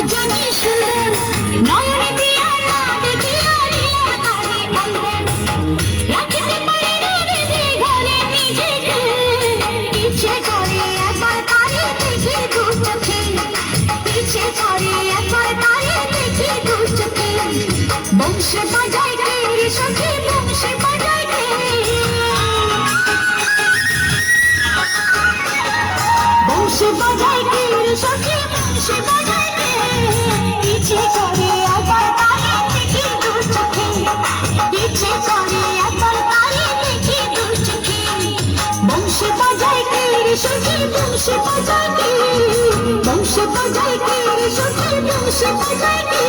জানি সুন্দর নয়নে দিয়া না দেখিয়া রিয়া তারে বন্ধন রাখতে পারি না বেঁধে ঘরে নিজেকে ইচ্ছে করে একবার তারে দেখি দু চোখে ইচ্ছে করে একবার তারে দেখি দু চোখে বংশ বাজায় কে রে সখী বংশ বাজায় কে বংশ বাজায় কে রে সখী বংশ বাজায় কে ইচ্ছে করে একবার তারে দেখি দু চোখে ইচ্ছে করে একবার তারে দেখি দু চোখে বংশ বাজায় কে রে সখী বংশ বাজায় কে বংশ বাজায় কে রে সখী বংশ বাজায় কে